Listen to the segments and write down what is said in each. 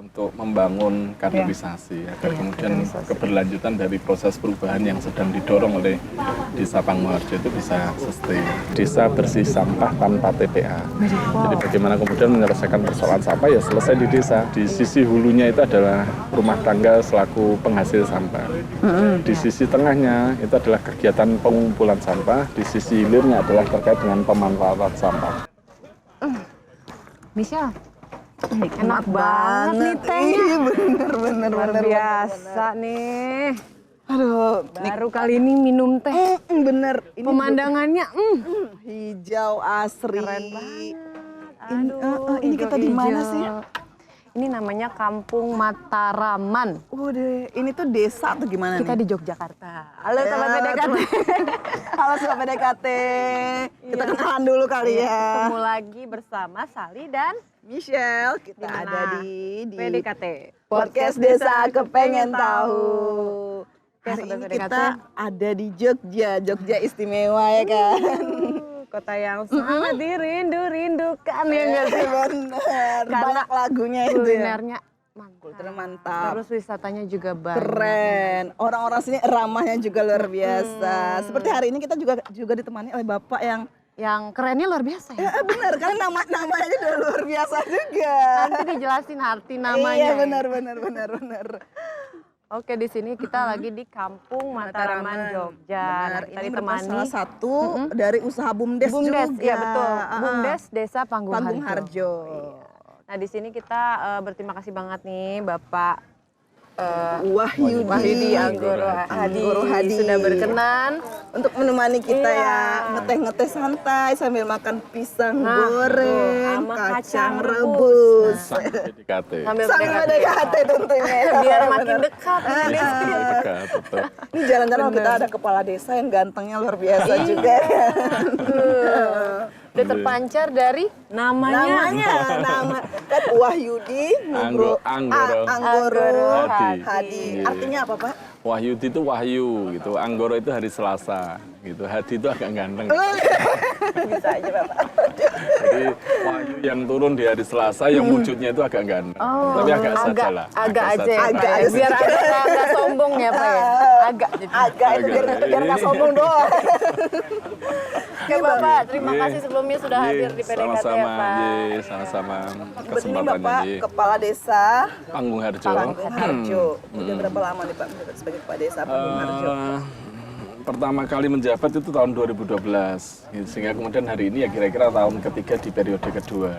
untuk membangun kaderisasi agar kemudian keberlanjutan dari proses perubahan yang sedang didorong oleh Desa Panggung-Harjo itu bisa sustain. Desa bersih sampah tanpa TPA. Jadi bagaimana kemudian menyelesaikan persoalan sampah ya selesai di desa. Di sisi hulunya itu adalah rumah tangga selaku penghasil sampah. Di sisi tengahnya itu adalah kegiatan pengumpulan sampah. Di sisi hilirnya adalah terkait dengan pemanfaatan sampah. Michelle, enak banget nih tehnya. Bener. Luar biasa nih. Aduh, Baru kali ini minum teh. bener. Ini Pemandangannya, hijau asri. keren banget. Ini kita di mana hijau. sih? Ini namanya Kampung Mataraman. Udah, ini tuh desa atau gimana Kita nih? di Yogyakarta. Halo sobat PDKT. Halo sobat PDKT. Kita kenalan dulu kali ya. Ketemu lagi bersama Sali dan Michelle, kita Di mana? ada di PDKT. Podcast Desa Kepengen Tahu. Oke, Hari sobat ini PDKT. kita ada di Jogja istimewa ya kan? Kota yang sangat dirindu-rindukan ya nggak sih? Bener, Karena banyak lagunya itu ya. Kulinernya mantap. Kuliner mantap. Terus wisatanya juga banyak. Keren, orang-orang sini ramahnya juga luar biasa. Seperti hari ini kita juga ditemani oleh bapak Yang kerennya luar biasa ya. benar kan namanya udah luar biasa juga. Nanti dijelasin arti namanya. Iya ya. benar. Oke, di sini kita lagi di Kampung Mataraman, Jogja. Nah, Benar, kita ini ditemani merupakan salah satu dari usaha BUMDes juga. Iya betul. BUMDes Desa Panggung Harjo. Nah, di sini kita berterima kasih banget nih Bapak Wahyudi Anggoro Hadi sudah berkenan untuk menemani kita Iya. ya ngeteh-ngeteh santai sambil makan pisang goreng, sama kacang kacang rebus. PDKT. sambil Sambil PDKT. PDKT tentunya. Biar makin dekat. Dekat, betul. Ini jalan-jalan kita ada kepala desa yang gantengnya luar biasa juga. Udah terpancar dari namanya. Nama kan Wahyudi Anggoro Hadi. Iya. Artinya apa, Pak? Wahyudi itu wahyu gitu, Anggoro itu hari Selasa gitu, Hadi itu agak ganteng. Bisa aja, Bapak. Jadi wahyu yang turun di hari Selasa yang wujudnya itu agak ganteng. Tapi agak saja lah. Agak aja ya, Agak Pak ya. aja. Biar agak sombong ya Pak ya. Agak jadi. Agak itu biar nggak sombong doang. Oke Bapak, terima Iya. kasih sebelumnya sudah hadir di PDKT ya Sama-sama, Pak. iya, sama-sama. Ini Kesempatannya Bapak iya. Kepala Desa Panggung-Harjo. Panggung-Harjo. Udah berapa lama nih Pak menjabat sebagai Kepala Desa Panggung-Harjo? Pertama kali menjabat itu tahun 2012, gitu. Sehingga kemudian hari ini ya kira-kira tahun ketiga di periode kedua.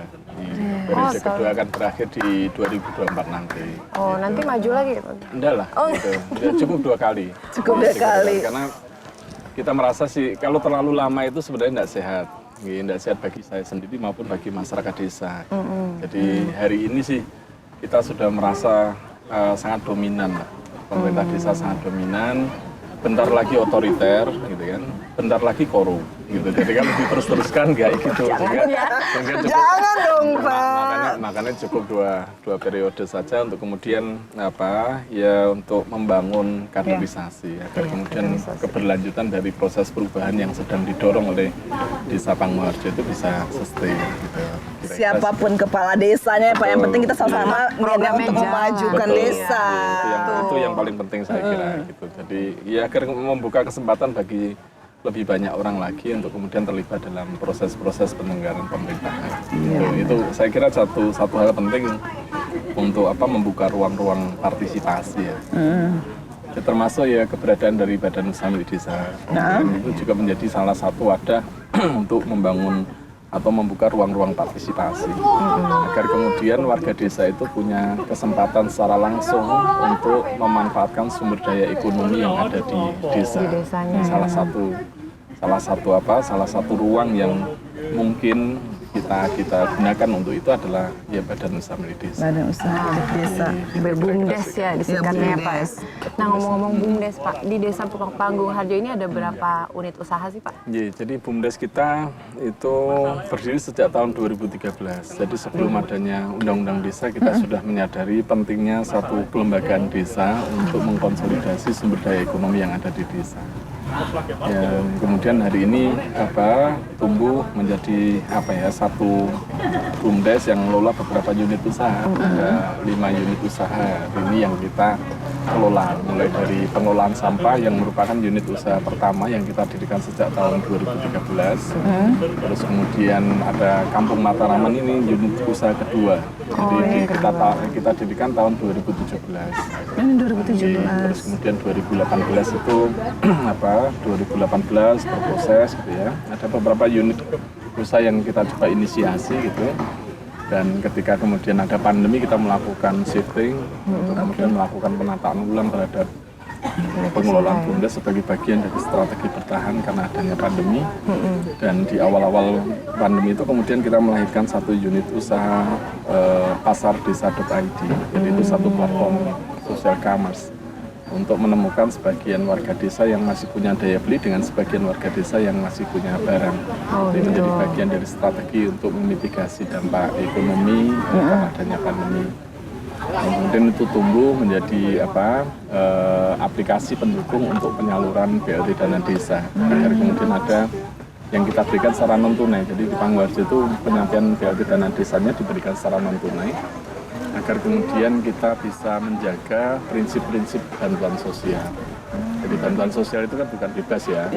Periode kedua akan berakhir di 2024 nanti. Oh, nanti maju lagi Pak. Enggak lah, gitu. Udah cukup 2 kali. Cukup 2 kali. Karena kita merasa sih kalau terlalu lama itu sebenarnya tidak sehat. Tidak sehat bagi saya sendiri maupun bagi masyarakat desa. Jadi hari ini sih kita sudah merasa sangat dominan lah. Pemerintah desa sangat dominan. Bentar lagi otoriter, gitu kan. Bentar lagi korup, gitu. Jadi kan diterus-teruskan kayak gitu. Jangan dong Pak. Makanya cukup dua periode saja untuk kemudian untuk membangun kaderisasi agar kemudian keberlanjutan dari proses perubahan yang sedang didorong oleh Desa Panggung-Harjo itu bisa sustain. Gitu. Siapapun kepala desanya Pak, yang penting kita sama-sama niatnya untuk memajukan Betul. desa. Itu yang paling penting saya kira. Gitu. Jadi ya agar membuka kesempatan bagi lebih banyak orang lagi untuk kemudian terlibat dalam proses-proses penyelenggaraan pemerintahan. Itu saya kira satu hal penting untuk membuka ruang-ruang partisipasi ya. Ya, termasuk ya keberadaan dari Badan Usaha Milik Desa. Itu juga menjadi salah satu wadah untuk membangun atau membuka ruang-ruang partisipasi agar kemudian warga desa itu punya kesempatan secara langsung untuk memanfaatkan sumber daya ekonomi yang ada di desa. Di desanya. Salah satu ruang yang mungkin kita gunakan untuk itu adalah ya Badan Usaha Milik Desa. Badan Usaha Milik Desa. BUMDes ya disingkatnya ya Pak. BUMDes. Nah ngomong-ngomong BUMDes Pak, di Desa Panggung-Harjo ini ada berapa unit usaha sih Pak? Ya, jadi BUMDes kita itu berdiri sejak tahun 2013. Jadi sebelum adanya Undang-Undang Desa kita sudah menyadari pentingnya satu kelembagaan desa untuk mengkonsolidasi sumber daya ekonomi yang ada di desa. yang kemudian hari ini tumbuh menjadi satu BUMDes yang mengelola beberapa unit usaha, ada 5 unit usaha ini yang kita kelola, mulai dari pengelolaan sampah yang merupakan unit usaha pertama yang kita dirikan sejak tahun 2013, terus kemudian ada Kampung Mataraman ini unit usaha kedua, jadi kita dirikan tahun 2017. Ini 2017. Terus kemudian 2018 itu 2018 berproses gitu ya. Ada beberapa unit usaha yang kita coba inisiasi gitu. Dan ketika kemudian ada pandemi kita melakukan shifting untuk kemudian melakukan penataan ulang terhadap pengelolaan BUMDes sebagai bagian dari strategi bertahan karena adanya pandemi. Dan di awal-awal pandemi itu kemudian kita melahirkan satu unit usaha pasardesa.id. Jadi itu satu platform social commerce untuk menemukan sebagian warga desa yang masih punya daya beli dengan sebagian warga desa yang masih punya barang. Ini menjadi bagian dari strategi untuk memitigasi dampak ekonomi karena adanya pandemi. Kemudian itu tumbuh menjadi aplikasi pendukung untuk penyaluran BLT dana desa. Agar kemudian ada yang kita berikan secara non tunai. Jadi di Panggung Harjo itu penyampaian BLT dana desanya diberikan secara non tunai, agar kemudian kita bisa menjaga prinsip-prinsip bantuan sosial. Jadi bantuan sosial itu kan bukan bebas ya.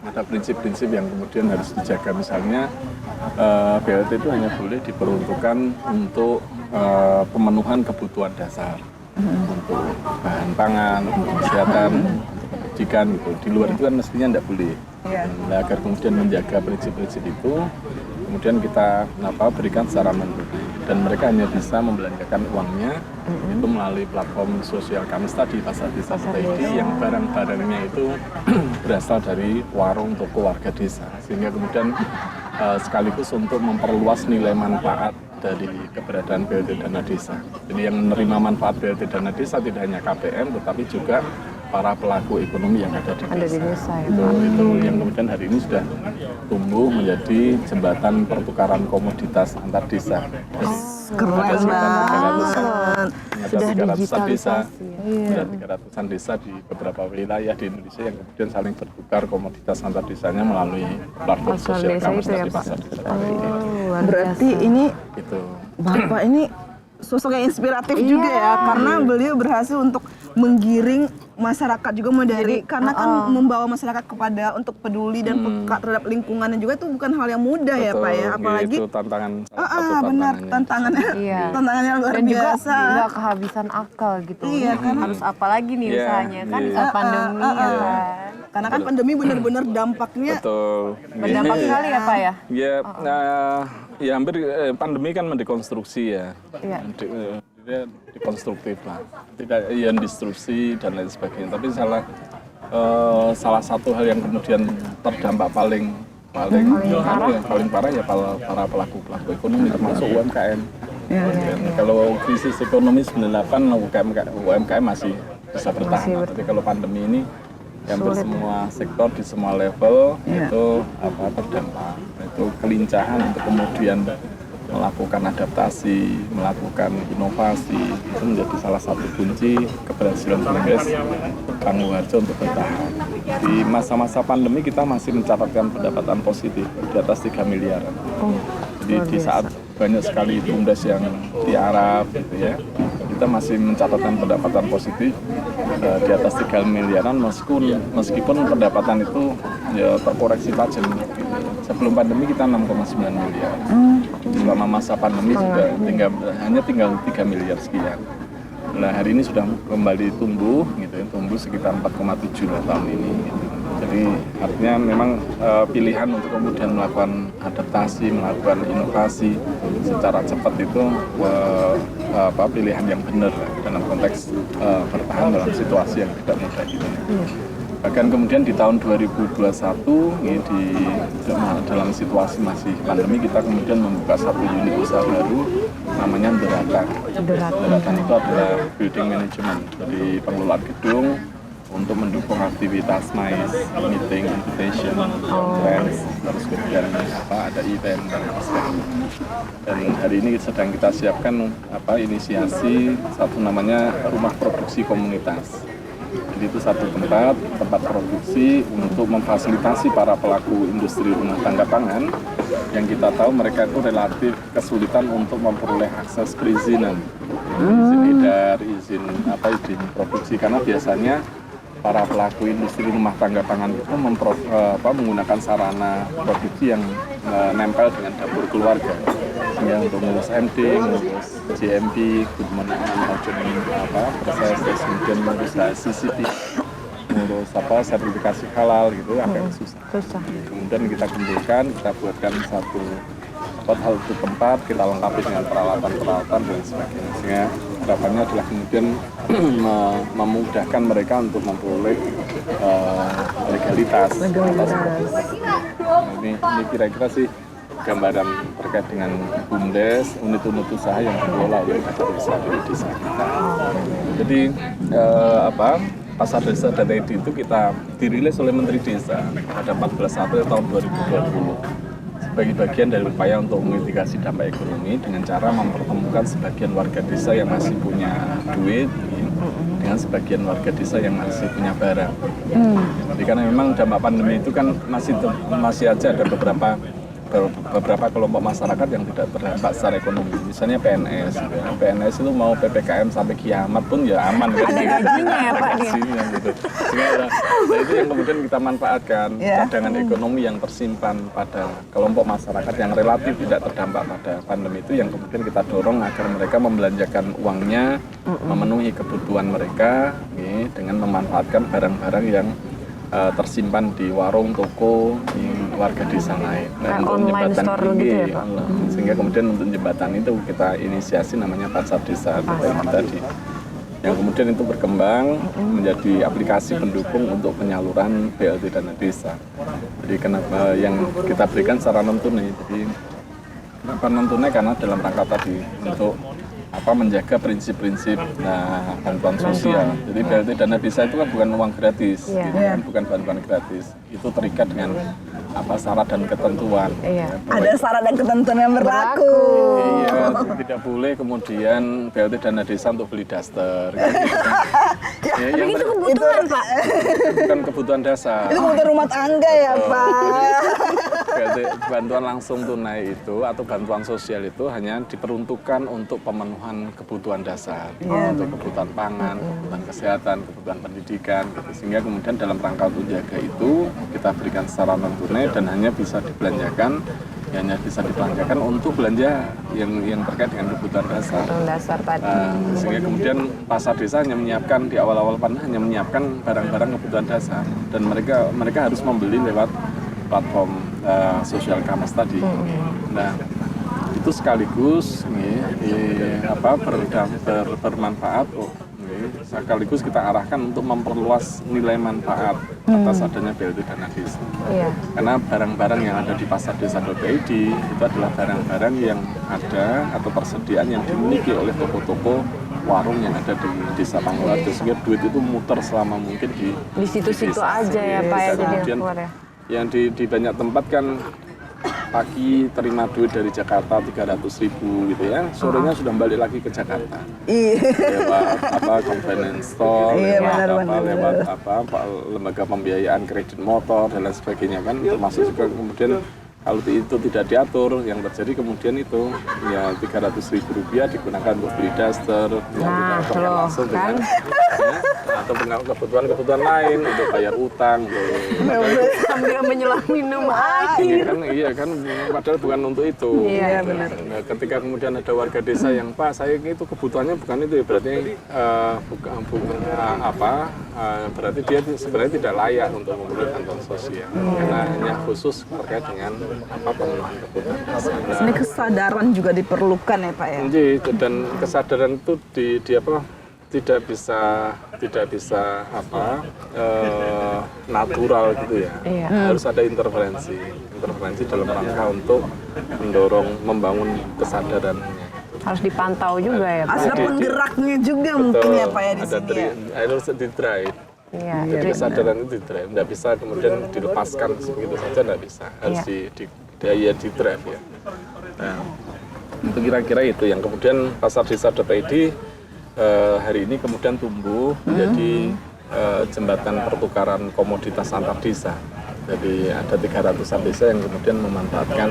Ada prinsip-prinsip yang kemudian harus dijaga. Misalnya BLT itu hanya boleh diperuntukkan untuk pemenuhan kebutuhan dasar, untuk bahan pangan, untuk kesehatan, untuk pendidikan gitu. Di luar itu kan mestinya tidak boleh. Nah, agar kemudian menjaga prinsip-prinsip itu, kemudian kita berikan secara non-tunai. Dan mereka hanya bisa membelanjakan uangnya itu melalui platform sosial kami tadi, Pasar Desa Tadi, yang barang-barangnya itu berasal dari warung toko warga desa, sehingga kemudian sekaligus untuk memperluas nilai manfaat dari keberadaan BLT Dana Desa. Jadi yang menerima manfaat BLT Dana Desa tidak hanya KPM tetapi juga para pelaku ekonomi yang ada di desa. Itu yang kemudian hari ini sudah tumbuh menjadi jembatan pertukaran komoditas antar desa. Keren banget. Ada 300-an desa, ada 300-an desa di beberapa wilayah di Indonesia yang kemudian saling bertukar komoditas antar desanya melalui platform sosial commerce dari Pasar Desa. Berarti ini Itu. Bapak ini sosok yang inspiratif juga ya, karena beliau berhasil untuk menggiring masyarakat juga karena kan membawa masyarakat kepada untuk peduli dan peka terhadap lingkungannya juga itu bukan hal yang mudah. Betul, ya Pak ya, apalagi itu tantangan benar tantangannya tantangannya luar dan biasa. Dan juga nggak kehabisan akal gitu. Kan harus apa lagi nih usahanya kan saat pandemi ya kan. Karena kan pandemi benar-benar dampaknya berdampak sekali ya Pak ya. Ya hampir pandemi kan mendekonstruksi ya. Dia dekonstruktif lah, tidak yang destruksi dan lain sebagainya. Tapi salah satu hal yang kemudian terdampak paling parah ya para pelaku ekonomi termasuk UMKM. Kalau krisis ekonomi 98 UMKM masih bisa bertahan, tapi kalau pandemi ini hampir semua sektor di semua level itu terdampak. Itu kelincahan untuk kemudian melakukan adaptasi, melakukan inovasi, itu menjadi salah satu kunci keberhasilan BUMDes Panggung Harjo untuk bertahan. Di masa-masa pandemi kita masih mencatatkan pendapatan positif di atas 3 miliar. Jadi di saat banyak sekali BUMDes yang tiarap gitu ya, kita masih mencatatkan pendapatan positif di atas 3 miliaran meskipun pendapatan itu ya terkoreksi tajam. Sebelum pandemi kita 6,9 miliar. Selama masa pandemi hanya tinggal 3 miliar sekian. Nah hari ini sudah kembali tumbuh sekitar 4,7 tahun ini. Gitu. Jadi artinya memang pilihan untuk kemudian melakukan adaptasi, melakukan inovasi secara cepat itu pilihan yang benar dalam konteks bertahan dalam situasi yang tidak mudah ini. Bahkan kemudian di tahun 2021 dalam situasi masih pandemi kita kemudian membuka satu unit usaha baru namanya Deratan. Deratan itu adalah building management, jadi pengelolaan gedung untuk mendukung aktivitas MICE, meeting, invitation, conference, terus kemudian ada event dan sebagainya. Dan hari ini sedang kita siapkan inisiasi satu namanya rumah produksi komunitas. Jadi itu satu tempat produksi untuk memfasilitasi para pelaku industri rumah tangga pangan yang kita tahu mereka itu relatif kesulitan untuk memperoleh akses perizinan, izin edar, izin produksi, karena biasanya para pelaku industri rumah tangga pangan itu menggunakan sarana produksi yang nempel dengan dapur keluarga, sehingga untuk ngurus MD, ngurus GMP, good manufacturing proses, terus kemudian ngurus CCP, ngurus sertifikasi halal gitu agak susah. Kemudian kita kumpulkan, kita buatkan satu tempat, kita lengkapi dengan peralatan dan sebagainya, sehingga harapannya adalah kemudian memudahkan mereka untuk memperoleh legalitas. Ini kira-kira sih gambaran terkait dengan BUMDes, unit-unit usaha yang dikelola oleh pasar desa di desa kita. Jadi pasar desa data ID itu kita dirilis oleh Menteri Desa pada 14 April tahun 2020. Sebagai bagian dari upaya untuk memitigasi dampak ekonomi dengan cara mempertemukan sebagian warga desa yang masih punya duit dengan sebagian warga desa yang masih punya barang. Jadi karena memang dampak pandemi itu kan masih aja ada beberapa kelompok masyarakat yang tidak terdampak secara ekonomi. Misalnya PNS, gitu ya. PNS itu mau PPKM sampai kiamat pun ya aman. Ada gajinya ya Pak? Gajinya, gitu. Sehingga itu yang kemudian kita manfaatkan, cadangan ekonomi yang tersimpan pada kelompok masyarakat yang relatif tidak terdampak pada pandemi itu, yang kemudian kita dorong agar mereka membelanjakan uangnya, memenuhi kebutuhan mereka dengan memanfaatkan barang-barang yang tersimpan di warung, toko, di warga desa lain. Nah, online store gitu ya Pak? Sehingga kemudian untuk jembatan itu kita inisiasi namanya Pasar Desa tadi, yang kemudian itu berkembang menjadi aplikasi pendukung untuk penyaluran BLT dana desa. Jadi kenapa yang kita berikan secara non tunai? Jadi kenapa non tunai? Karena dalam rangka tadi untuk menjaga prinsip-prinsip bantuan sosial. Jadi BLT dana desa itu kan bukan uang gratis, gitu kan, bukan bantuan gratis. Itu terikat dengan syarat dan ketentuan. Ada syarat dan ketentuan yang berlaku. Iya, tidak boleh kemudian BLT dana desa untuk beli daster. Tapi itu kebutuhan Pak. Bukan kebutuhan dasar. Itu kebutuhan rumah tangga ya Pak. BLT bantuan langsung tunai itu atau bantuan sosial itu hanya diperuntukkan untuk pemenuhan kebutuhan dasar, untuk kebutuhan pangan, kebutuhan kesehatan, kebutuhan pendidikan, gitu. Sehingga kemudian dalam rangka untuk jaga itu kita berikan secara non tunai dan hanya bisa dibelanjakan untuk belanja yang terkait dengan kebutuhan dasar tadi. Sehingga kemudian pasar desa hanya menyiapkan di awal-awal panen hanya menyiapkan barang-barang kebutuhan dasar dan mereka harus membeli lewat platform sosial commerce tadi. Nah, itu sekaligus bermanfaat. Sekaligus kita arahkan untuk memperluas nilai manfaat atas adanya BLT dana desa. Karena barang-barang yang ada di pasar desa.id itu adalah barang-barang yang ada atau persediaan yang dimiliki oleh toko-toko warung yang ada di desa Panggularjo, sehingga duit itu muter selama mungkin di situ-situ aja ya Pak ya. Kemudian yang di banyak tempat kan pagi terima duit dari Jakarta 300.000 gitu ya, sorenya sudah balik lagi ke Jakarta. Lewat convenience store, lewat lembaga pembiayaan kredit motor dan lain sebagainya kan, termasuk juga kemudian kalau itu tidak diatur, yang terjadi kemudian itu ya 300.000 rupiah digunakan untuk beli daster, langsung dengan atau kebutuhan lain untuk bayar utang, sambil menyelam minum air. Iya kan, padahal bukan untuk itu. Iya benar. Nah, ketika kemudian ada warga desa yang Pak, saya itu kebutuhannya bukan itu ya, berarti berarti dia sebenarnya tidak layak untuk memperoleh bantuan sosial karena hanya khusus terkait dengan pemenuhan kebutuhan dasar. Ini kesadaran juga diperlukan ya Pak ya. Dan kesadaran itu tidak bisa natural gitu ya. Harus ada intervensi dalam rangka untuk membangun kesadarannya. Harus dipantau juga ya Pak. Ada penggeraknya juga mungkin ya Pak ya di sini ya. Harus di-drive. Jadi kesadaran itu di-drive, tidak bisa kemudian dilepaskan begitu saja, tidak bisa. Harus di-drive ya. Nah, itu kira-kira itu yang kemudian pasar desa.id hari ini kemudian tumbuh menjadi jembatan pertukaran komoditas antar desa. Jadi ada 300-an desa yang kemudian memanfaatkan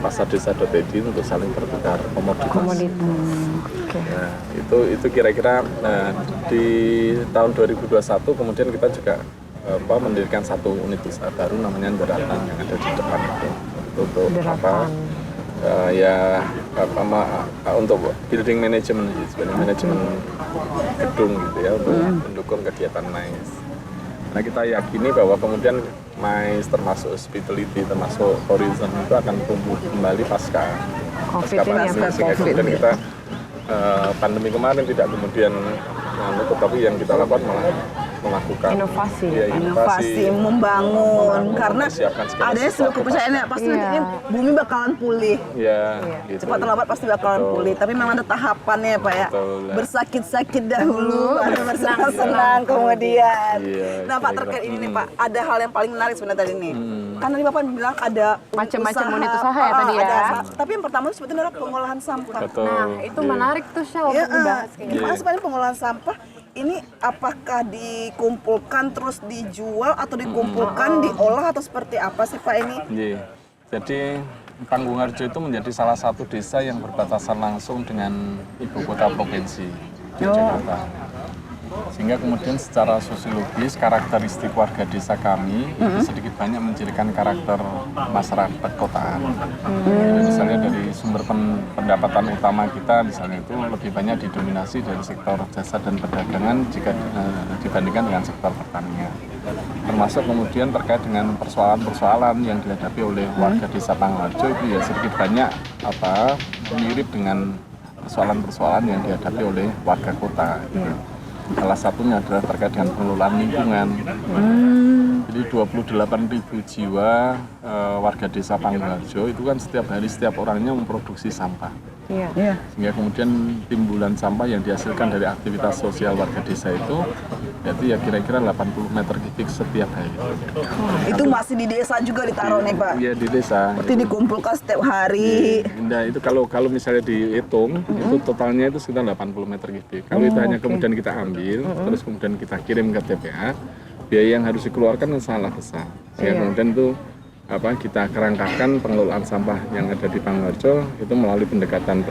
pasar desa.id untuk saling bertukar komoditas. Oke. Nah, itu kira-kira di tahun 2021 kemudian kita juga mendirikan satu unit usaha baru namanya Deratan yang ada di depan itu untuk untuk building management, sebenarnya manajemen gedung gitu ya, untuk mendukung kegiatan MICE. Nah, kita yakini bahwa kemudian MICE termasuk hospitality, termasuk tourism itu akan tumbuh kembali pasca pandemi, sehingga kemudian kita pandemi kemarin tidak kemudian menutup, tapi yang kita lakukan malah melakukan inovasi, membangun, karena adanya sebuah kepercayaan ya pasti nanti bumi bakalan pulih. Gitu. Cepat atau lambat pasti bakalan pulih, tapi memang ada tahapannya ya Pak ya. Bersakit-sakit dahulu, ada bersenang-senang kemudian. Nah Pak, terkait ini nih Pak, ada hal yang paling menarik sebenarnya tadi nih. Kan tadi Bapak bilang ada macam-macam unit usaha ya tadi ya. Tapi yang pertama itu sebetulnya adalah pengolahan sampah. Nah, itu menarik tuh Syah untuk dibahas. Gimana sebenarnya pengolahan sampah? Ini apakah dikumpulkan terus dijual atau dikumpulkan diolah atau seperti apa sih Pak ini? Jadi Panggung-Harjo itu menjadi salah satu desa yang berbatasan langsung dengan ibu kota provinsi Jakarta. Sehingga kemudian secara sosiologis karakteristik warga desa kami itu sedikit banyak mencirikan karakter masyarakat perkotaan. Misalnya dari sumber pendapatan utama kita misalnya itu lebih banyak didominasi dari sektor jasa dan perdagangan jika dibandingkan dengan sektor pertanian. Termasuk kemudian terkait dengan persoalan-persoalan yang dihadapi oleh warga desa Panggung-Harjo itu ya sedikit banyak mirip dengan persoalan-persoalan yang dihadapi oleh warga kota. Salah satunya adalah terkait dengan pengelolaan lingkungan. Jadi 28.000 jiwa warga desa Panggung-Harjo itu kan setiap hari setiap orangnya memproduksi sampah. Sehingga kemudian timbulan sampah yang dihasilkan dari aktivitas sosial warga desa itu ya kira-kira 80 meter kubik setiap hari. Itu masih di desa juga ditaruh nih Pak? Iya, di desa. Berarti dikumpulkan setiap hari. Nah itu kalau misalnya dihitung itu totalnya itu sekitar 80 meter kubik. Kalau itu hanya kemudian kita ambil terus kemudian kita kirim ke TPA, biaya yang harus dikeluarkan sangatlah besar. Sehingga kemudian itu kita kerangkakan pengelolaan sampah yang ada di Panggung-Harjo itu melalui pendekatan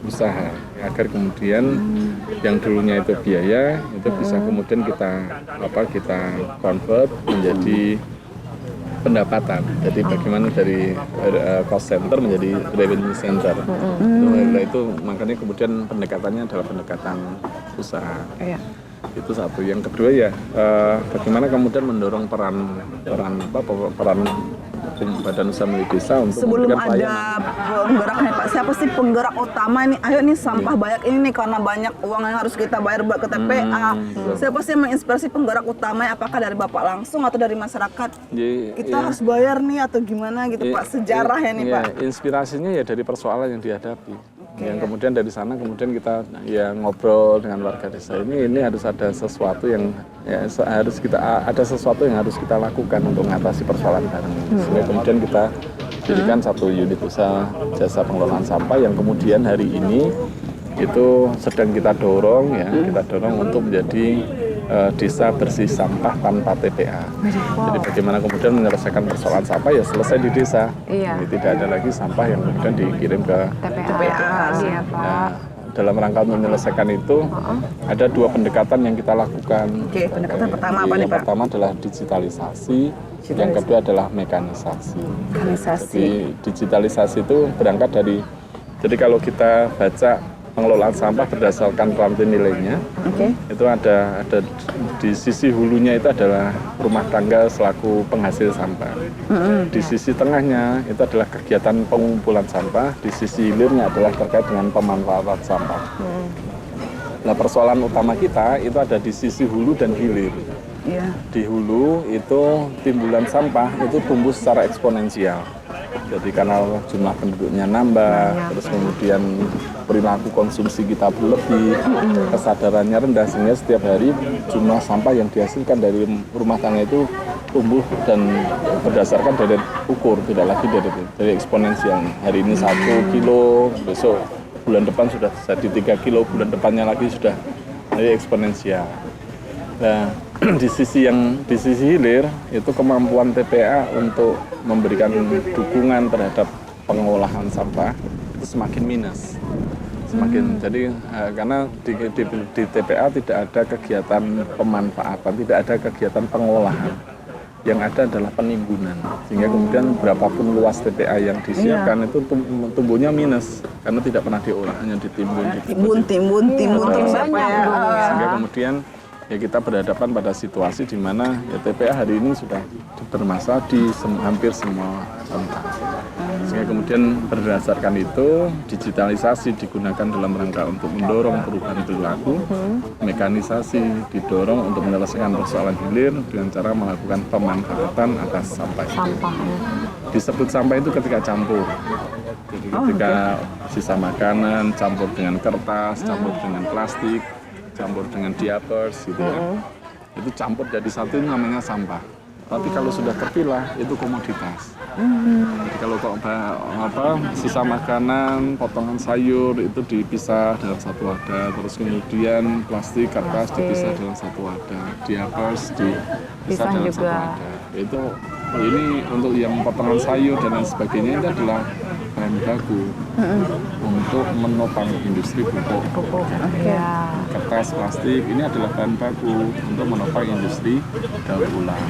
usaha agar kemudian yang dulunya itu biaya itu bisa kemudian kita convert menjadi pendapatan. Jadi bagaimana dari cost center menjadi revenue center. Itu makanya kemudian pendekatannya adalah pendekatan usaha. Itu satu. Yang kedua ya bagaimana kemudian mendorong peran badan usaha milik desa untuk sebelum memberikan ada pelayanan. penggeraknya Pak, siapa sih penggerak utama ini? Ayo nih sampah banyak ini nih karena banyak uang yang harus kita bayar buat ke TPA. Siapa sih yang menginspirasi penggerak utamanya? Apakah dari Bapak langsung atau dari masyarakat? Kita harus bayar nih atau gimana gitu Pak? Sejarahnya nih Pak. Inspirasinya ya dari persoalan yang dihadapi. Yang kemudian dari sana kemudian kita ngobrol dengan warga desa ini harus ada sesuatu yang harus kita lakukan untuk mengatasi persoalan bareng. Sehingga kemudian kita dirikan satu unit usaha jasa pengelolaan sampah yang kemudian hari ini itu sedang kita dorong untuk menjadi desa bersih sampah tanpa TPA. Jadi bagaimana kemudian menyelesaikan persoalan sampah ya selesai di desa. Jadi tidak ada lagi sampah yang kemudian dikirim ke TPA. Nah, dalam rangka menyelesaikan itu ada dua pendekatan yang kita lakukan. Pendekatan pertama apa nih Pak? Yang pertama adalah digitalisasi, yang kedua adalah mekanisasi. Jadi digitalisasi itu berangkat dari, jadi kalau kita baca pengelolaan sampah berdasarkan rantai nilainya, itu ada di sisi hulunya itu adalah rumah tangga selaku penghasil sampah. Di sisi tengahnya itu adalah kegiatan pengumpulan sampah, di sisi hilirnya adalah terkait dengan pemanfaatan sampah. Nah, persoalan utama kita itu ada di sisi hulu dan hilir. Di hulu itu timbulan sampah itu tumbuh secara eksponensial. Jadi karena jumlah penduduknya nambah, terus kemudian perilaku konsumsi kita berlebih, kesadarannya rendah, sehingga setiap hari jumlah sampah yang dihasilkan dari rumah tangga itu tumbuh dan berdasarkan dari ukur, tidak lagi dari eksponensial. Hari ini 1 kilo, besok bulan depan sudah jadi 3 kilo, bulan depannya lagi sudah dari eksponensial. Nah, di sisi hilir itu kemampuan TPA untuk memberikan dukungan terhadap pengolahan sampah itu semakin minus. Jadi karena di TPA tidak ada kegiatan pemanfaatan, tidak ada kegiatan pengolahan. Yang ada adalah penimbunan, sehingga kemudian berapapun luas TPA yang disiapkan itu tumbuhnya minus karena tidak pernah diolah, hanya ditimbun. Timbun Sehingga kemudian ya kita berhadapan pada situasi di mana ya TPA hari ini sudah bermasalah di hampir semua tempat. Sehingga kemudian berdasarkan itu digitalisasi digunakan dalam rangka untuk mendorong perubahan perilaku, mekanisasi didorong untuk menyelesaikan persoalan hilir dengan cara melakukan pemanfaatan atas sampah. Disebut sampah itu ketika campur. Jadi ketika sisa makanan campur dengan kertas, campur dengan plastik, campur dengan diapers gitu ya. Itu campur jadi satu namanya sampah. Tapi kalau sudah terpilah itu komoditas. Jadi kalau sisa makanan, potongan sayur itu dipisah dalam satu wadah, terus kemudian plastik, kertas dipisah dalam satu wadah, diapers dipisah dalam satu wadah. Itu ini untuk yang potongan sayur dan lain sebagainya itu adalah bahan baku untuk menopang industri pupuk. Kertas, plastik ini adalah bahan baku untuk menopang industri daur ulang.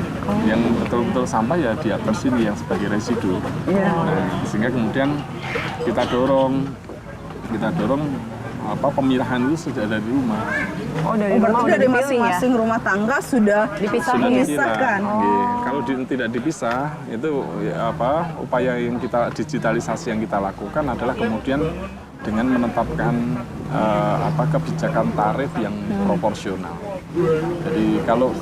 Yang betul-betul sampah ya di atas ini yang sebagai residu. Nah, sehingga kemudian kita dorong pemilahan itu sudah ada di rumah. Dari rumah berarti udah dari dipilih masing-masing rumah tangga sudah dipisahkan. Kalau tidak dipisah itu upaya yang kita digitalisasi yang kita lakukan adalah kemudian dengan menetapkan kebijakan tarif yang proporsional. Jadi kalau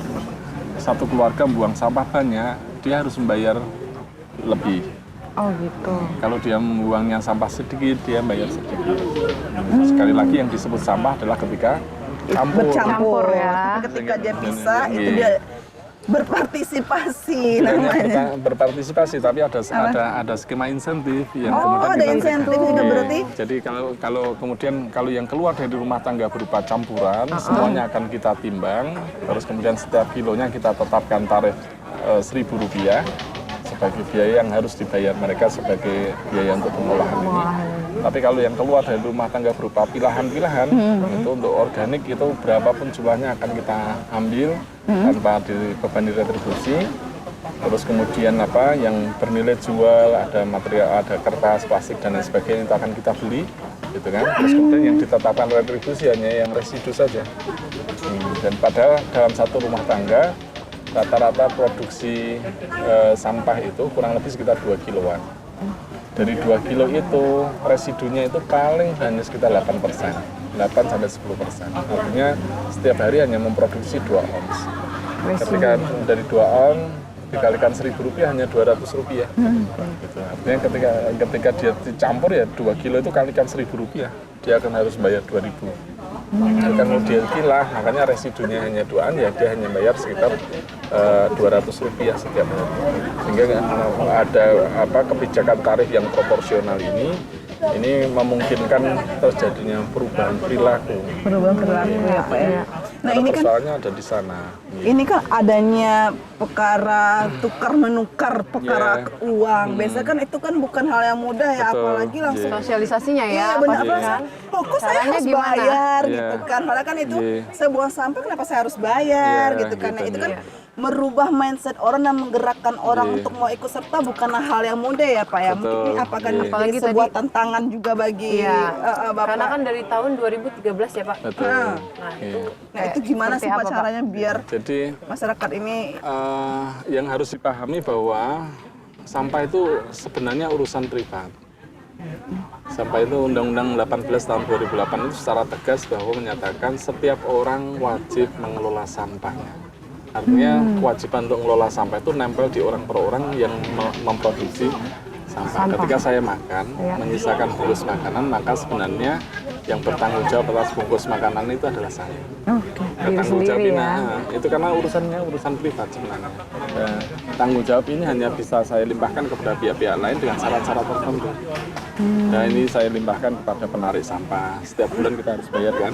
satu keluarga buang sampah banyak, dia harus membayar lebih. Oh gitu. Kalau dia membuangnya sampah sedikit, dia bayar sedikit. Sekali lagi yang disebut sampah adalah ketika bercampur ya. Tapi ketika dia pisah itu dia berpartisipasi namanya. Berpartisipasi, tapi ada skema insentif yang kemudian ada insentif juga berarti. Jadi kalau yang keluar dari rumah tangga berupa campuran, semuanya akan kita timbang, terus kemudian setiap kilonya kita tetapkan tarif Rp1.000 sebagai biaya yang harus dibayar mereka sebagai biaya untuk pengolahan ini. Tapi kalau yang keluar dari rumah tangga berupa pilahan-pilahan, itu untuk organik itu berapapun jumlahnya akan kita ambil tanpa dibebani retribusi. Terus kemudian yang bernilai jual, ada material, ada kertas, plastik dan lain sebagainya itu akan kita beli, gitu kan. Terus kemudian yang ditetapkan retribusi hanya yang residu saja. Dan padahal dalam satu rumah tangga rata-rata produksi sampah itu kurang lebih sekitar 2 kiloan. Dari 2 kilo itu residunya itu paling hanya sekitar 8%, 8-10%. Artinya setiap hari hanya memproduksi 2 ons. Ketika dari 2 on dikalikan Rp1.000 hanya Rp200. Gitu. Artinya ketika dia dicampur ya 2 kilo itu kalikan Rp1.000, dia akan harus bayar Rp2.000. Kalau dia pilah, makanya residunya hanya 2an ya dia hanya bayar sekitar Rp200 setiap hari. Sehingga ada kebijakan tarif yang proporsional ini memungkinkan terjadinya perubahan perilaku. Ya Pak ya. Nah ini kan persoalannya ada di sana. Ini kan adanya perkara tukar menukar perkara uang. Biasanya kan itu kan bukan hal yang mudah ya, apalagi langsung sosialisasinya ya. Iya benar pasti kan. Kok saya harus bayar gitu kan. Padahal kan itu saya buang sampah kenapa saya harus bayar gitu kan. Nah itu kan merubah mindset orang dan menggerakkan orang untuk mau ikut serta bukanlah hal yang mudah ya Pak ya. Mungkin ini apakah apalagi sebuah tantangan juga bagi Bapak. Karena kan dari tahun 2013 ya Pak. Betul. Nah itu gimana sih Pak caranya biar masyarakat ini yang harus dipahami bahwa sampah itu sebenarnya urusan privat. Sampah itu Undang-Undang 18 tahun 2008 itu secara tegas bahwa menyatakan setiap orang wajib mengelola sampahnya. Artinya kewajiban untuk mengelola sampah itu nempel di orang per orang yang memproduksi sampah. Ketika saya makan, menyisakan bungkus makanan, maka sebenarnya yang bertanggung jawab atas bungkus makanan itu adalah saya. Tanggung jawab ini, itu karena urusan privat sebenarnya. Tanggung jawab ini hanya bisa saya limpahkan kepada pihak-pihak lain dengan syarat-syarat tertentu. Nah ini saya limpahkan kepada penarik sampah. Setiap bulan kita harus bayar kan?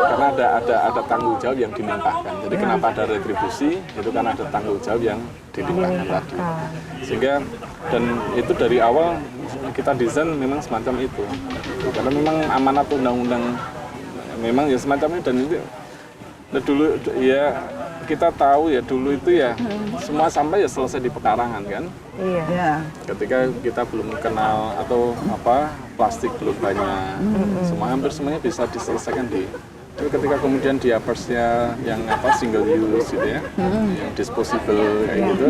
Karena ada tanggung jawab yang dilimpahkan. Jadi kenapa ada retribusi? Itu karena ada tanggung jawab yang dilimpahkan tadi. Sehingga dan itu dari awal kita desain memang semacam itu. Karena memang amanat undang-undang memang ya semacam itu, dan itu dulu ya kita tahu ya dulu itu ya semua sampah ya selesai di pekarangan kan. Iya. Ketika kita belum kenal atau plastik belum banyak, hampir semuanya bisa diselesaikan di. Tapi ketika kemudian di appersnya yang single use gitu ya, yang disposable kayak gitu,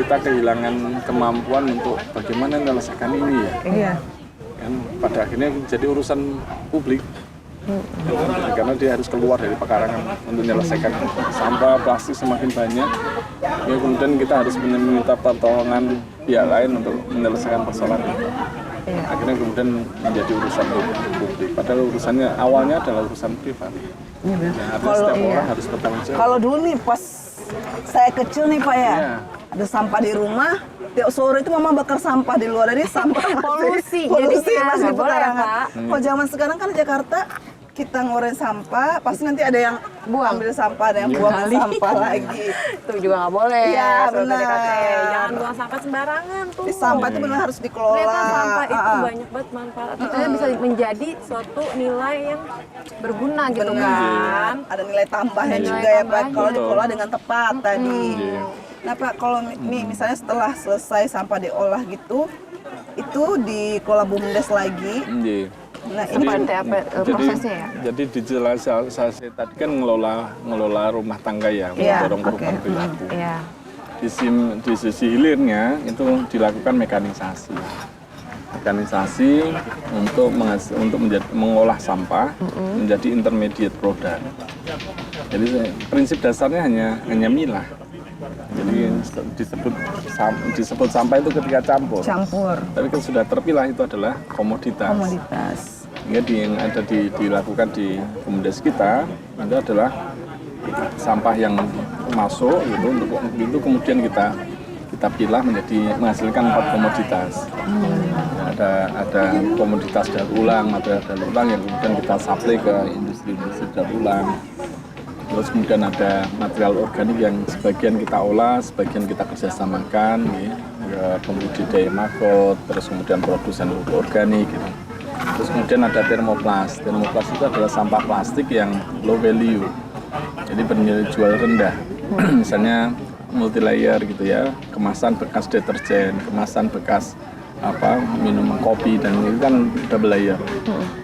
kita kehilangan kemampuan untuk bagaimana menyelesaikan ini ya. Iya. Kan pada akhirnya jadi urusan publik. Karena dia harus keluar dari pekarangan untuk menyelesaikan sampah plastik semakin banyak, ya kemudian kita harus meminta pertolongan pihak lain untuk menyelesaikan persoalan itu. Akhirnya kemudian menjadi urusan publik, padahal urusannya awalnya adalah urusan privat. Artinya setiap orang harus bertanggung jawab. Kalau dulu nih pas saya kecil nih Pak ya, ada sampah di rumah, tiap sore itu mama bakar sampah di luar, dari sampah Polusi polusi jadinya, masih di nggak boleh, pekarangan. Pak. Kalau zaman sekarang kan di Jakarta kita ngorein sampah, pasti nanti ada yang ambil sampah, ada yang buang sampah lagi. Itu juga nggak boleh. Iya, Sobat benar. DKT. Jangan buang sampah sembarangan tuh. Di sampah itu benar harus dikelola. Ternyata sampah itu banyak banget manfaatnya. Ternyata bisa menjadi suatu nilai yang berguna gitu kan. Ada nilai tambahnya Ada nilai juga ya Pak, tambahnya. kalau dikelola dengan tepat tadi. Nah Pak, kalau nih misalnya setelah selesai sampah diolah gitu, itu dikelola BUMDes lagi. Nah ini Seperti apa prosesnya ya? Jadi digitalisasi tadi kan ngelola rumah tangga ya, Iya, mendorong perubahan perilaku. Iya. Di sisi hilirnya itu dilakukan mekanisasi untuk mengolah sampah menjadi intermediate product. Jadi prinsip dasarnya hanya milah. Jadi disebut sampah itu ketika campur. Tapi kan sudah terpilah itu adalah komoditas. Yang ada dilakukan di BUMDes kita itu adalah sampah yang masuk gitu, untuk kemudian kita pilah menghasilkan 4 komoditas. Ada komoditas daur ulang, material daur ulang yang kemudian kita supply ke industri daur ulang. Terus kemudian ada material organik yang sebagian kita olah, sebagian kita kerjasamakan, pembudidaya maggot, terus kemudian produsen pupuk organik. Gitu. Terus kemudian ada thermoplas. Thermoplas itu adalah sampah plastik yang low value, jadi bernilai jual rendah. Misalnya multi layer gitu ya, kemasan bekas deterjen, kemasan bekas minum kopi, dan itu kan double layer,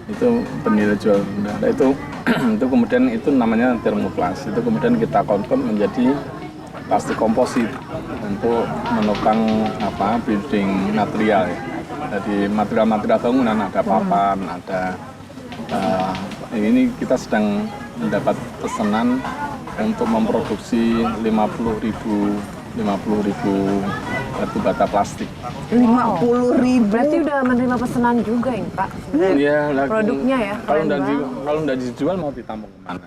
itu bernilai jual rendah. Nah, itu kemudian itu namanya thermoplas. Itu kemudian kita convert menjadi plastik komposit untuk menopang building material ya. Jadi material bangunan, ada papan, ada ini kita sedang mendapat pesanan untuk memproduksi 50.000 batu bata plastik. 50.000. Berarti udah menerima pesanan juga ini Pak? Iya, Produknya ya? Kalau nggak dijual mau ditampung kemana?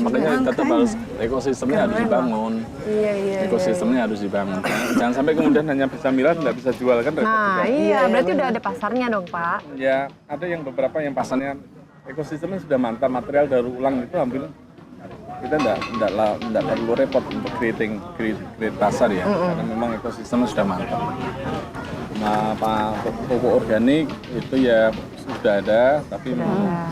Makanya tetap harus ekosistemnya harus dibangun. Iya. Ekosistemnya harnya harus dibangun. Jangan sampai kemudian hanya bisa milah nggak bisa jual kan? Nah iya, berarti udah ada pasarnya dong Pak? Ya, ada yang beberapa yang pasarnya ekosistemnya sudah mantap, material daur ulang itu hampir kita enggak perlu repot untuk create pasar ya, karena memang ekosistemnya sudah mantap. Nah, pupuk organik itu ya sudah ada, tapi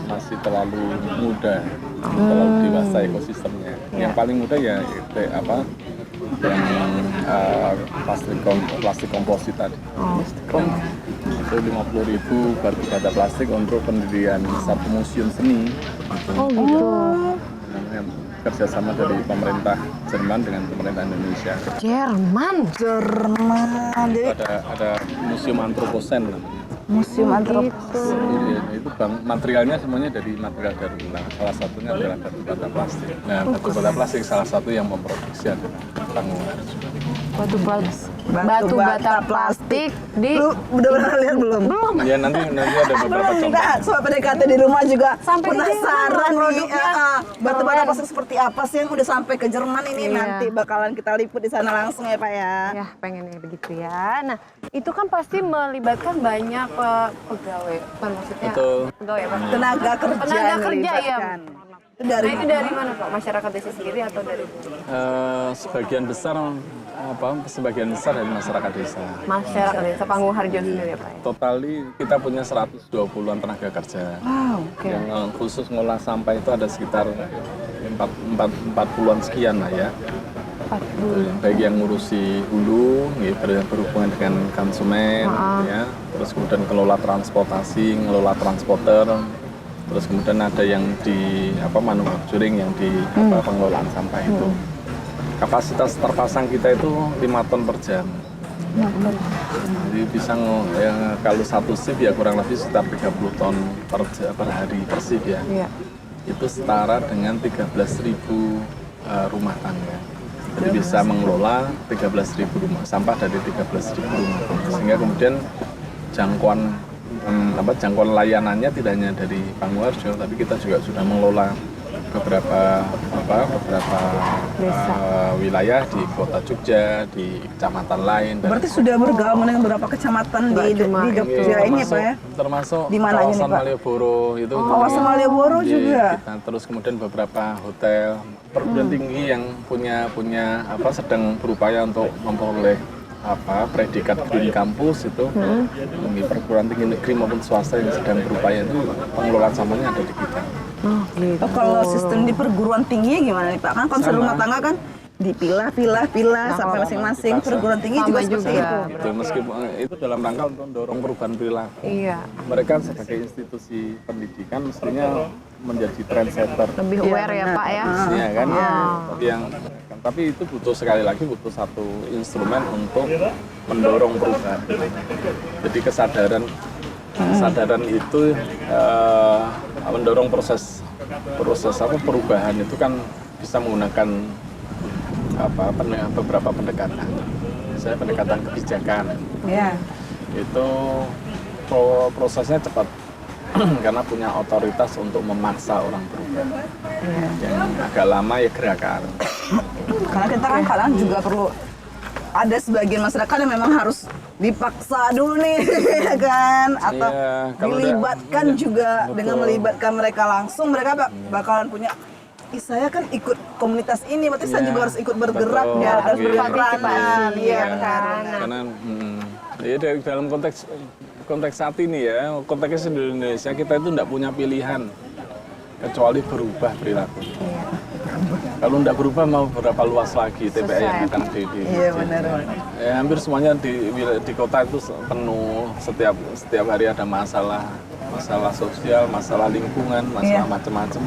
masih terlalu muda, terlalu dewasa ekosistemnya. Yang paling muda ya yang plastik komposit tadi. Itu 50.000 batu bata plastik untuk pendirian satu museum seni. Oh gitu. Kerjasama dari pemerintah Jerman dengan pemerintah Indonesia. Jerman. Jadi Ada museum antroposen namanya. museum antroposen. Itu materialnya semuanya dari material daur ulang. Salah satunya adalah batu bata plastik. Nah, batu bata plastik salah satu yang memproduksi adalah Batu bata plastik di. Lu udah pernah lihat belum? Belum. Ya nanti ada beberapa contoh. Enggak, soal PDKT di rumah juga Sampai ke penasaran Jerman nih. produknya. Batu-bata pasir seperti apa sih yang udah sampai ke Jerman ini? Iya. Nanti bakalan kita liput di sana langsung ya Pak ya. Ya, pengennya begitu ya. Nah, itu kan pasti melibatkan banyak pegawai, bukan maksudnya Betul. pegawai apa? Tenaga kerja Tenaga yang kerja ya. melibatkan. Itu dari Nah, itu dari mana Pak? Masyarakat desa sendiri atau dari Sebagian besar dari masyarakat desa. masyarakat desa Panggung Harjo sendiri ya Pak ya? Totali kita punya 120-an tenaga kerja. wow. Oke. Yang khusus ngolah sampah itu ada sekitar 40-an sekian lah ya. Baik yang ngurusi hulu, ya, berhubungan dengan konsumen, ya, terus kemudian kelola transportasi, ngelola transporter, terus kemudian ada yang di manufacturing, yang di pengelolaan sampah itu. Kapasitas terpasang kita itu 5 ton per jam. Jadi bisa kalau satu shift ya kurang lebih sekitar 30 ton per hari per shift ya. Iya. Itu setara dengan 13.000 rumah tangga. Jadi bisa mengelola 13.000 rumah sampah dari 13.000 rumah tangga. Sehingga kemudian jangkauan layanannya tidak hanya dari Panggung Harjo, tapi kita juga sudah mengelola beberapa wilayah di kota Jogja, di kecamatan lain. Berarti sudah bergaul dengan beberapa kecamatan di Jogja ini ya Pak ya? Termasuk Di mananya nih, kawasan Pak? Malioboro itu. Kawasan Malioboro Iya, juga. kita terus kemudian beberapa hotel perguruan tinggi yang punya sedang berupaya untuk memperoleh predikat Green Campus itu di perguruan tinggi negeri maupun swasta yang sedang berupaya itu pengelolaan sampahnya ada di kita. Oh, kalau sistem di perguruan tinggi gimana nih Pak? Kan konsep Sama. rumah tangga kan dipilah sampai masing-masing. dipaksa. Perguruan tinggi Sama juga seperti juga. itu. Gitu, meskipun itu dalam rangka untuk mendorong perubahan perilaku. Iya. Mereka sebagai institusi pendidikan mestinya menjadi trendsetter. Lebih aware ya Pak ya? Iya kan? Tapi itu sekali lagi butuh satu instrumen untuk mendorong perubahan. Jadi kesadaran itu mendorong proses perubahan itu kan bisa menggunakan beberapa pendekatan. Misalnya pendekatan kebijakan. Iya. Itu prosesnya cepat karena punya otoritas untuk memaksa orang berubah. Yang agak lama ya gerakan. Karena kita kan kadang juga perlu ada sebagian masyarakat yang memang harus dipaksa dulu nih, ya kan? Atau Iya, kalau dilibatkan juga dengan melibatkan mereka langsung, mereka bakalan punya. Saya kan ikut komunitas ini, berarti saya Iya, juga harus ikut bergerak betul. ya, harus Iya. berperanan, iya Iya, benar. Karena ya dalam konteks saat ini ya, konteksnya di Indonesia kita itu tidak punya pilihan kecuali berubah perilaku. Kalau tidak berubah mau berapa luas lagi TPA yang akan Iya benar. ya, hampir semuanya di kota itu penuh, setiap hari ada masalah sosial, masalah lingkungan, masalah macam-macam.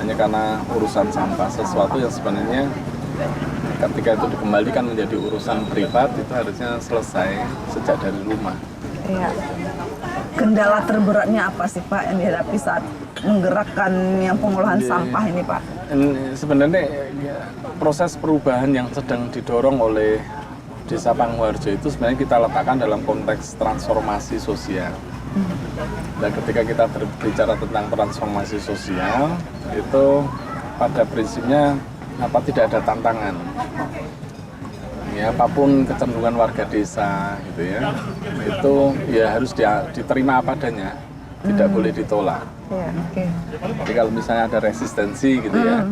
Hanya karena urusan sampah, sesuatu yang sebenarnya ketika itu dikembalikan menjadi urusan privat itu harusnya selesai sejak dari rumah. Iya. Kendala terberatnya apa sih Pak yang dihadapi saat menggerakkan yang pengolahan sampah ini Pak? Sebenarnya ya, proses perubahan yang sedang didorong oleh Desa Panggung Harjo itu sebenarnya kita letakkan dalam konteks transformasi sosial. Dan ketika kita berbicara tentang transformasi sosial, itu pada prinsipnya tidak ada tantangan. Ya, apapun kecenderungan warga desa gitu ya, itu ya harus diterima apa adanya, tidak boleh ditolak. Iya, oke. Jadi kalau misalnya ada resistensi gitu ya,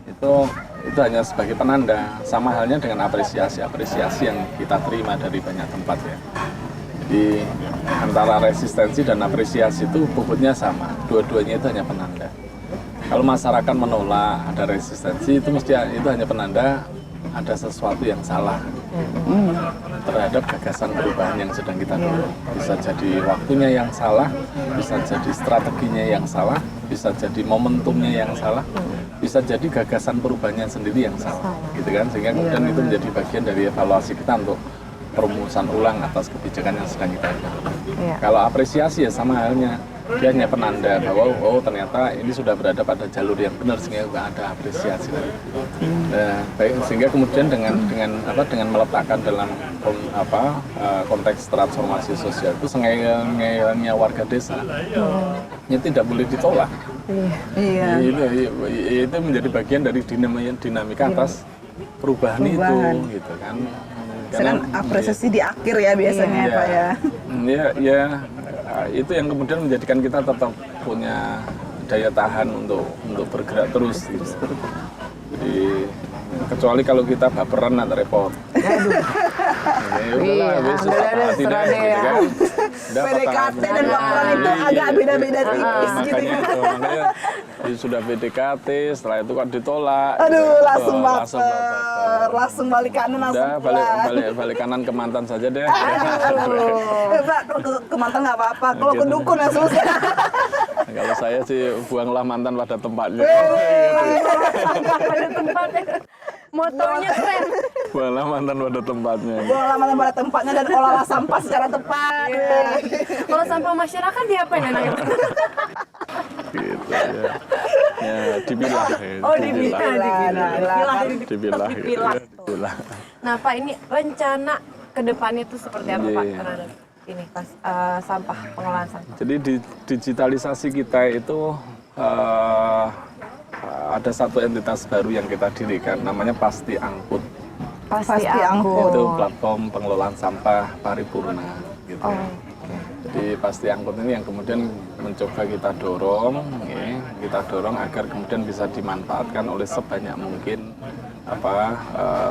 itu hanya sebagai penanda, sama halnya dengan apresiasi yang kita terima dari banyak tempat ya. Jadi antara resistensi dan apresiasi itu bobotnya sama, dua-duanya itu hanya penanda. Kalau masyarakat menolak, ada resistensi, itu hanya penanda ada sesuatu yang salah terhadap gagasan perubahan yang sedang kita dorong. Bisa jadi waktunya yang salah, bisa jadi strateginya yang salah, bisa jadi momentumnya yang salah, bisa jadi gagasan perubahannya sendiri yang salah, gitu kan? Sehingga kemudian itu menjadi bagian dari evaluasi kita untuk perumusan ulang atas kebijakan yang sedang kita lakukan. Iya. Kalau apresiasi ya sama halnya, dia hanya penanda bahwa oh ternyata ini sudah berada pada jalur yang benar sehingga ada apresiasi. Nah, baik sehingga kemudian dengan meletakkan dalam konteks transformasi sosial itu sengayanya warga desa ini tidak boleh ditolak. Iya. Itu menjadi bagian dari dinamika atas perubahan itu gitu kan. Sedang apresiasi di akhir ya biasanya ya, Pak ya. Ya, itu yang kemudian menjadikan kita tetap punya daya tahan untuk bergerak terus. Gitu. Jadi kecuali kalau kita baperan nanti repot. PDKT dan baperan itu agak beda-beda tipis gitu. Makanya sudah PDKT, setelah itu kan ditolak. Aduh, langsung baper, langsung balik kanan langsung balik kanan ke mantan saja deh. Pak, ke mantan nggak apa-apa, kalau ke dukun ya susah. Kalau saya sih buanglah mantan pada tempatnya. Pada tempatnya. Motonya keren. Buanglah mantan pada tempatnya. Buanglah mantan pada tempatnya dan olahlah sampah secara tepat. Kalau sampah masyarakat diapain enaknya? Gitu ya. Ya, dipilah. Oh, dipilah. Nah, Pak, ini rencana ke depannya itu seperti apa, Pak? Terhadap ini sampah, pengolahan sampah. Jadi di digitalisasi kita itu ada satu entitas baru yang kita dirikan, namanya Pasti Angkut. Pasti Angkut. Itu platform pengelolaan sampah paripurna. Gitu. Jadi Pasti Angkut ini yang kemudian mencoba kita dorong agar kemudian bisa dimanfaatkan oleh sebanyak mungkin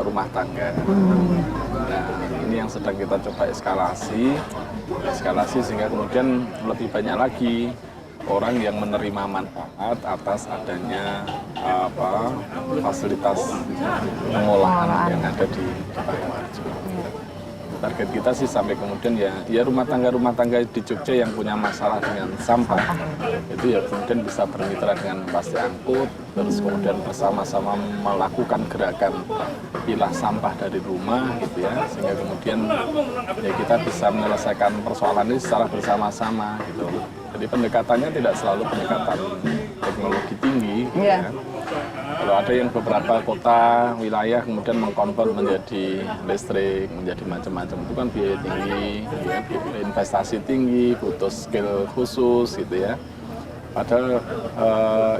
rumah tangga. Nah, ini yang sedang kita coba eskalasi sehingga kemudian lebih banyak lagi orang yang menerima manfaat atas adanya fasilitas pengolahan yang ada di Pakuharjo. Target kita sih sampai kemudian ya rumah tangga di Jogja yang punya masalah dengan sampah itu ya kemudian bisa bermitra dengan Pasti Angkut, terus kemudian bersama-sama melakukan gerakan pilah sampah dari rumah gitu ya, sehingga kemudian ya kita bisa menyelesaikan persoalan ini secara bersama-sama gitu. Jadi pendekatannya tidak selalu pendekatan teknologi tinggi gitu ya. Kalau ada yang beberapa kota, wilayah kemudian mengkonvert menjadi listrik, menjadi macam-macam, itu kan biaya tinggi, ya, investasi tinggi, butuh skill khusus gitu ya. Padahal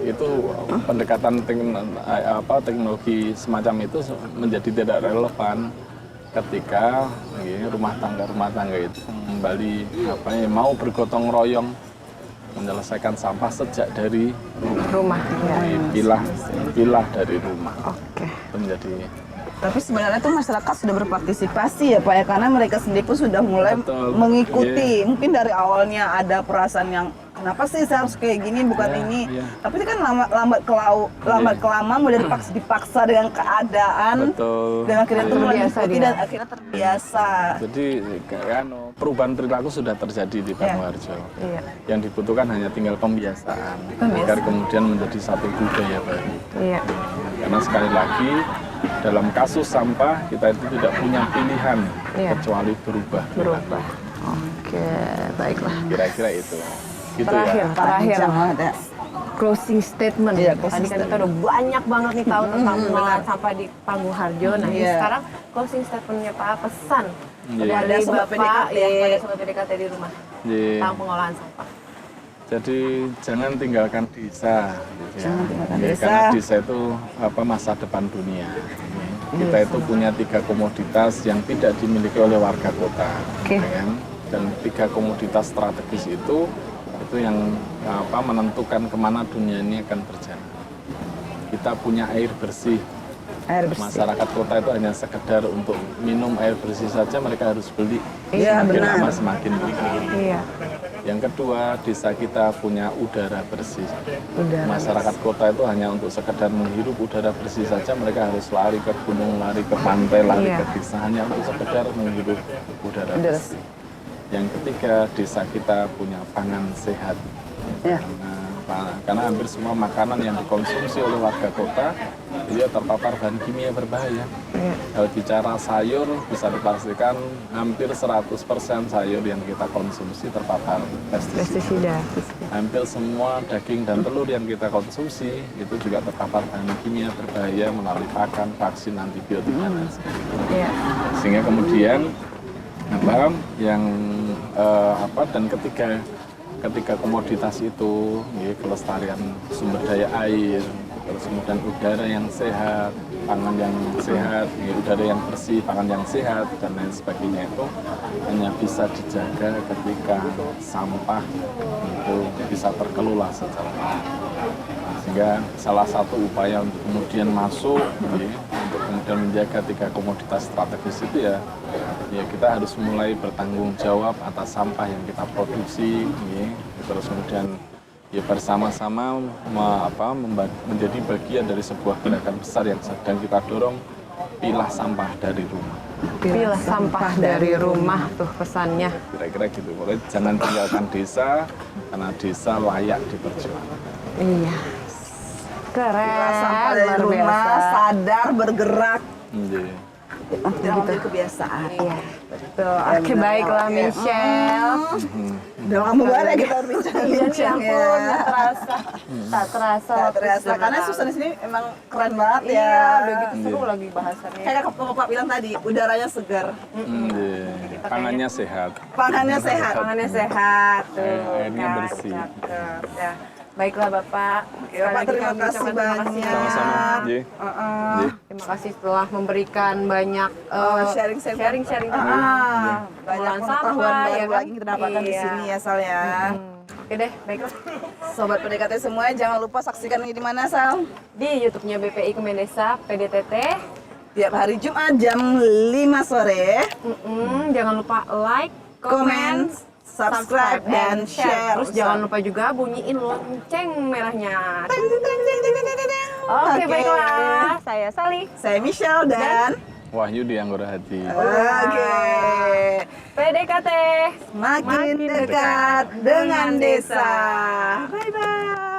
itu pendekatan teknologi semacam itu menjadi tidak relevan ketika rumah tangga itu kembali mau bergotong royong menyelesaikan sampah sejak dari rumah, pilah dari rumah. Oke. Itu menjadi. Tapi sebenarnya itu masyarakat sudah berpartisipasi ya Pak ya, karena mereka sendiri pun sudah mulai mengikuti. Mungkin dari awalnya ada perasaan yang kenapa sih saya harus kayak gini, bukan ini. Tapi itu kan lambat kelamaan mulai dipaksa dengan keadaan. Betul. Dan akhirnya mengikuti dan akhirnya terbiasa. Jadi perubahan perilaku sudah terjadi di Pakuharjo. Yang dibutuhkan hanya tinggal pembiasaan agar kemudian menjadi satu budaya baru. Karena sekali lagi dalam kasus sampah kita itu tidak punya pilihan kecuali berubah. Oke, baiklah. Kira-kira itu. Gitu terakhir. Closing statement. Tadi kan kita udah banyak banget nih tahu tentang pengolahan sampah di Pakuharjo. Nah, ini sekarang closing statementnya Pak, pesan dari Bapak yang pada sobat PDKT di rumah tentang pengolahan sampah. Jadi jangan tinggalkan desa, gitu ya. Karena desa itu masa depan dunia. Kita itu punya 3 komoditas yang tidak dimiliki oleh warga kota, dan 3 komoditas strategis itu yang menentukan kemana dunia ini akan berjalan. Kita punya air bersih. Masyarakat kota itu hanya sekedar untuk minum air bersih saja mereka harus beli. Semakin lama semakin tinggi. Yang kedua, desa kita punya udara bersih. Masyarakat kota itu hanya untuk sekedar menghirup udara bersih saja mereka harus lari ke gunung, lari ke pantai, lari ke desa hanya untuk sekedar menghirup udara bersih. Yang ketiga, desa kita punya pangan sehat. Karena Nah, karena hampir semua makanan yang dikonsumsi oleh warga kota dia terpapar bahan kimia berbahaya. Kalau bicara sayur, bisa dipastikan hampir 100% sayur yang kita konsumsi terpapar pestisida. Hampir semua daging dan telur yang kita konsumsi itu juga terpapar bahan kimia berbahaya melalui pakan, vaksin, antibiotik dan lain sebagainya. Sehingga kemudian dan ketika komoditas itu, kelestarian sumber daya air, terus kemudian udara yang sehat, pangan yang sehat, udara yang bersih, pangan yang sehat, dan lain sebagainya itu hanya bisa dijaga ketika sampah itu bisa terkelola secara baik. Sehingga salah satu upaya untuk kemudian masuk, untuk kemudian menjaga 3 komoditas strategis itu ya kita harus mulai bertanggung jawab atas sampah yang kita produksi, terus kemudian bersama-sama menjadi bagian dari sebuah gerakan besar yang sedang kita dorong, pilah sampah dari rumah. Pilah sampah dari rumah tuh pesannya. Kira-kira gitu. Pokoknya jangan tinggalkan desa karena desa layak diperjuangkan. Iya. Keren. Pilah sampah dari rumah, sadar bergerak. Tidak menjadi kebiasaan. Iya, betul. Oke, baiklah Michelle. Udah lama banget kita berbincang-bincang Ya ampun, tak terasa. Karena Susan di sini emang keren banget ya. Iya, udah gitu seru lagi bahasannya. Kayak Bapak bilang tadi, udaranya segar. Pangannya sehat. Pangannya sehat. Pangannya sehat. Airnya bersih. Ya. Baiklah Bapak. Bapak terima kasih banyak. Sama-sama. Terima kasih telah memberikan banyak sharing banyak pengetahuan baru lagi kita dapatkan di sini ya Sal ya. Oke deh, baiklah. Sobat PDKT semua jangan lupa saksikan ini di mana Sal? Di YouTube-nya BPI Kemendesa PDTT. Tiap hari Jumat jam 5 sore. Jangan lupa like, Comment, subscribe dan share. Terus jangan lupa juga bunyiin lonceng merahnya. Oke, baiklah. Saya Sally. Saya Michelle dan Wahyu di Anggora Hati. Oke. PDKT Makin dekat dengan desa. Bye bye.